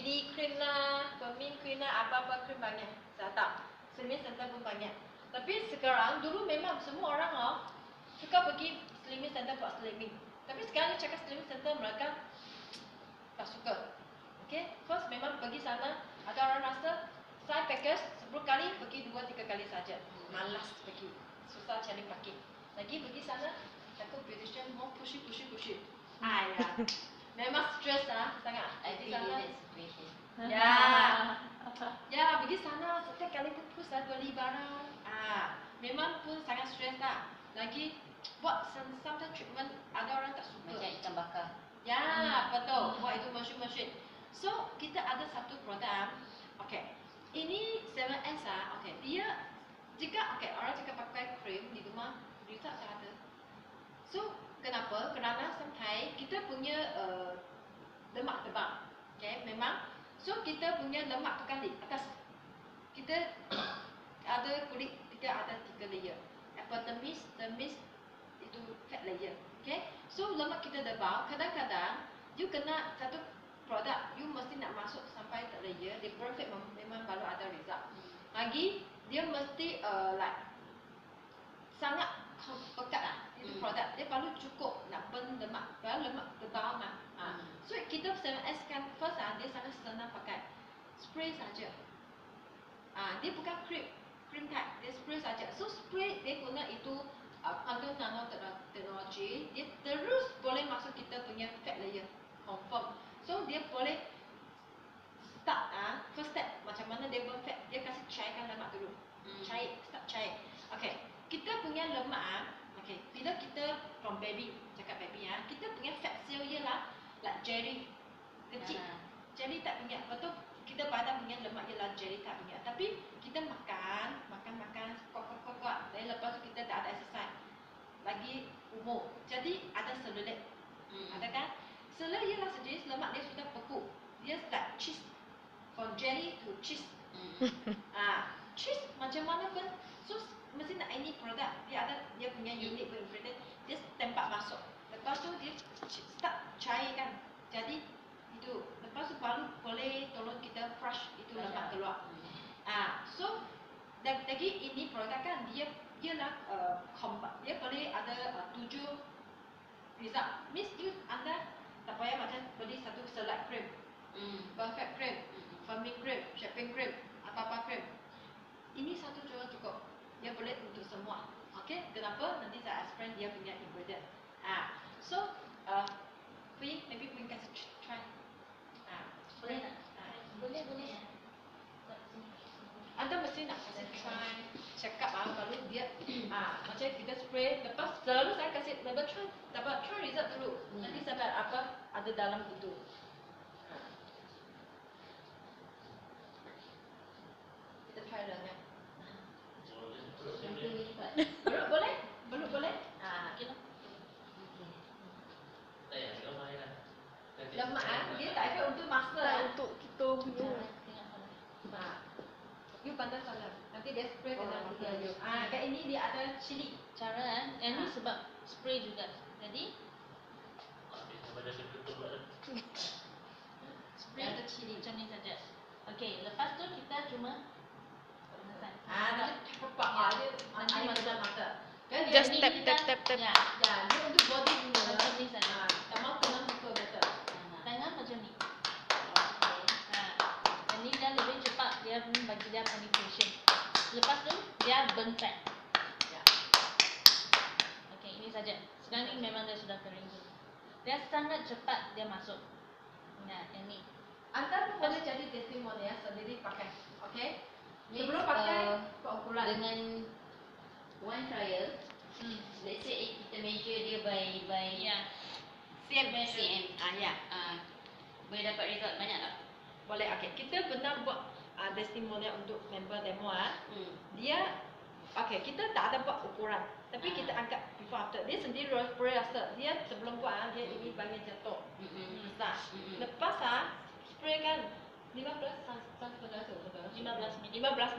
BD cream lah, firming cream lah, apa-apa cream banyak. Saya tahu. Slimming Center pun banyak. Tapi sekarang, dulu memang semua orang suka pergi Slimming Center buat slimming. Tapi sekarang cakap Slimming Center mereka tak suka. Okay, first memang pergi sana, ada orang rasa saya package 10 kali, pergi 2-3 kali saja. Malas pergi, susah cari parking. Lagi pergi sana, takut beautician mau pushy. Ayah, memang stres sangat. Pergi sana, ya pergi sana setiap kali pun push beli barang. Memang pun sangat stres lah. Lagi buat sometimes treatment ada orang tak suka. Macam ikan bakar. Ya, betul. Buat itu mesin. So, kita ada satu produk. Okay. Ini 7S okay. Dia jika orang jika pakai krim di rumah, result tak ada. So, kenapa? Kerana sometimes kita punya lemak tebal. Okay, memang. So, kita punya lemak tu kan di atas. Kita ada kulit, kita ada 3 layer. Epidermis, dermis, itu fat layer. Okay, so lemak kita tebal. Kadang-kadang you kena satu produk, you mesti nak masuk sampai ke layer. Dia perfect memang baru ada result. Lagi dia mesti like sangat pekat itu produk. Dia perlu cukup nak burn lemak. Kalau lemak tebal mah. So kita 7S kan first dia sangat senang pakai. Spray saja. Dia bukan cream type, dia spray saja. So spray dia guna itu quantum nanotechnology, dia terus boleh masuk kita punya fat layer, confirm. So dia boleh start first step macam mana dia burn fat, dia kasih cairkan lemak dulu. Start cair. Okay, kita punya lemak okay, bila kita from baby, cakap baby kita punya fat cell ialah like jelly kecil. Jelly tak punya, betul kita badan punya lemak ialah jelly tak punya. Tapi kita makan, kuat. Dan lepas tu kita tak ada exercise. Lagi umur. Jadi ada selulit. Ada kan? Selulit ialah sejenis lemak dia sudah beku. Dia like cheese. From jelly to cheese. Cheese macam mana pun. So mesti nak ini produk. Dia ada dia punya unique ingredient. Dia tempat masuk. Lepas tu dia start cairkan. Jadi itu. Lepas tu baru boleh tolong kita flush itu lemak keluar. So lagi ini produk kan dia ialah dia boleh ada 7 result. Means you anda tak payah macam beli satu select cream, perfect cream, firming cream, shaping cream, apa-apa cream. Ini satu juga cukup. Dia boleh untuk semua. Okay? Kenapa? Nanti saya explain dia punya ingredient. So maybe we can try. Boleh tak? Boleh. Anda mesti nak kasih try, check up baru dia macam kita spray. Lepas selalu saya kasih lepas try result dulu. Nanti sampai apa ada dalam itu. Kita try dah ya. Belum boleh? Belum boleh? Okay lah. Lemak dia tak ada untuk masa untuk kita punya. You pandai salah. Nanti dia spray kena dia. Kat ini dia ada cili. Cara yang ni sebab spray juga. Jadi spray Ada cili. macam ni saja. Okey, lepas tu kita cuma nanti cepat dia nanti masuk mata. Just tap. Ya, Dia untuk body punya. macam ni saja. Tak mau kena muka betul. Tangan macam ni. Ini dia lebih cepat dia bagi dia penetration. Lepas tu dia burn fat. Okey, ini saja. Sekarang ni memang dia sudah kering dulu. Dia sangat cepat dia masuk. Nah, yang ni. Anda pun boleh jadi testimoni sendiri pakai. Okey? Sebelum pakai buat ukuran. Dengan one trial, let's say kita measure dia by cm. Ya. Boleh dapat result banyak tak? Boleh. Okey, kita pernah buat testimoni untuk member demo Dia kita tak ada buat ukuran. Tapi kita angkat before after. Dia sendiri rasa. Dia sebelum buat dia ini banyak jatuh. Besar. Lepas spray kan 15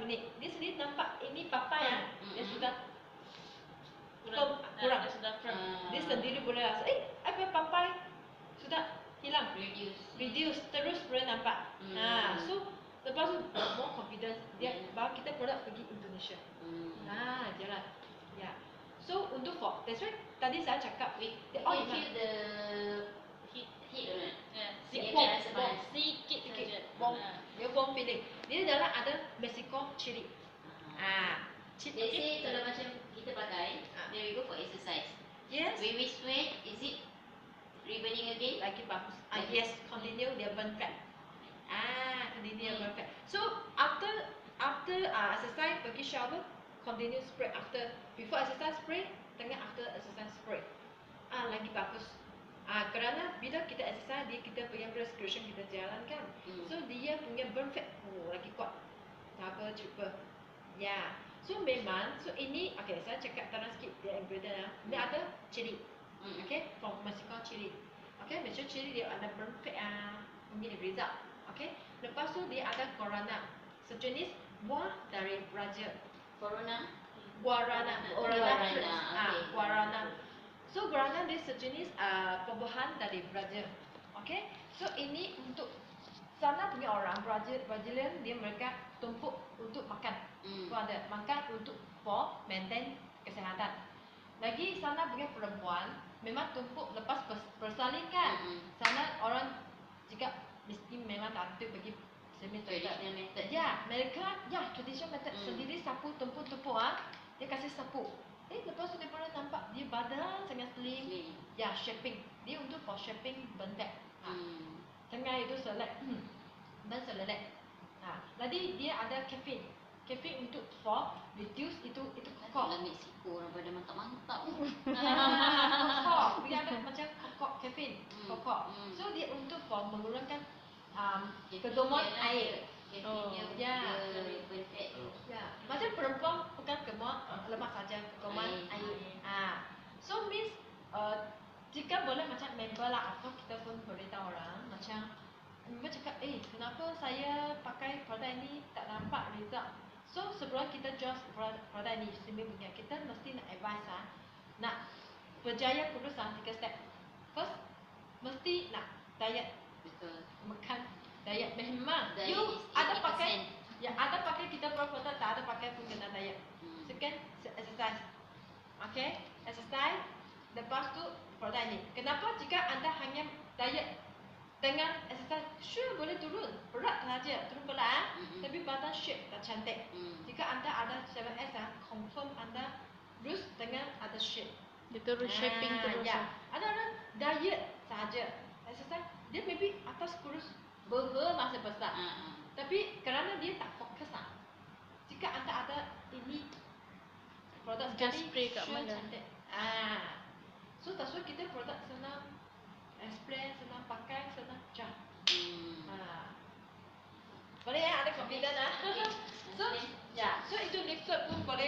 minit. Dia sendiri nampak ini papai dia sudah kurang. Dia sudah firm. Dia sendiri boleh rasa, apa papai sudah hilang. Reduce terus boleh nampak. So lepas tu more confidence dia bawa kita produk pergi Indonesia. Jalan. Ya. So untuk for that's why tadi saya cakap We oh can iya. feel the heat or not? Ya, Dia sikit, akan rasa panas. sikit Sikit saja. warm. Dia warm feeling. Dia dalam ada Mexico chili. Let's say kalau macam kita pakai, then we go for exercise. Yes. When we sweat, is it reburning again? Lagi bagus. Lagi. Yes, continue dia burn fat. Continue dia burn fat. So after exercise pergi shower, continue spray before exercise spray, tengah after exercise spray. Lagi bagus. Kerana bila kita exercise dia kita punya prescription kita jalankan. So dia punya burn fat lagi kuat. Double triple. Ya. So memang ini saya cakap terang sikit dia ingredient Dia ada chili. From Mexico chili. Mexico chili dia ada burn fat ini result. Lepas tu dia ada guarana. Sejenis buah dari Brazil. Guarana. Guarana. So guarana dia sejenis buah-buahan dari Brazil. So ini untuk sana punya orang Brazilian dia mereka tumpuk untuk makan. Ada makan untuk for maintain kesihatan. Lagi sana punya perempuan memang tumpuk lepas bersalin kan. Sana orang jika miskin memang tak ada pergi Traditional method. Ya, mereka traditional method sendiri sapu tumpuk dia kasih sapu. Lepas tu dia boleh nampak dia badan sangat slim. Ya, shaping. Dia untuk for shaping bentuk. Tengah itu select. Dan select. Jadi dia ada caffeine. Caffeine untuk for reduce itu kokok. Dalam Mexico orang pada mantap-mantap. Kokok. Dia ada macam kokok caffeine. Kokok. So dia untuk for mengurangkan kegemuan air. Dia burn fat. Ya, macam perempuan bukan kegemuan lemak saja, kegemuan air. So means jika boleh macam member lah atau kita pun beritahu orang macam member cakap kenapa saya pakai produk ini tak nampak result. So sebelum kita jual produk ini punya kita mesti nak advise nak berjaya kurus 3 step. First mesti nak diet. Betul. Makan diet memang. Diet You is ada 80%. pakai ada pakai kita produk tak ada pakai pun kena diet. Second exercise. Exercise. Lepas tu produk ini. Kenapa jika anda hanya diet dengan exercise sure boleh turun berat saja turun berat tapi badan shape tak cantik. Jika anda ada 7S confirm anda lose dengan ada shape. Dia terus shaping terus. Ya. Ada orang diet saja exercise dia maybe atas kurus burger masih besar. Tapi kerana dia tak fokus jika anda ada ini produk Just sekali spray kat sure mana. cantik. So that's why kita produk senang explain, senang pakai, senang cat. Boleh ada confident So itu leaflet pun boleh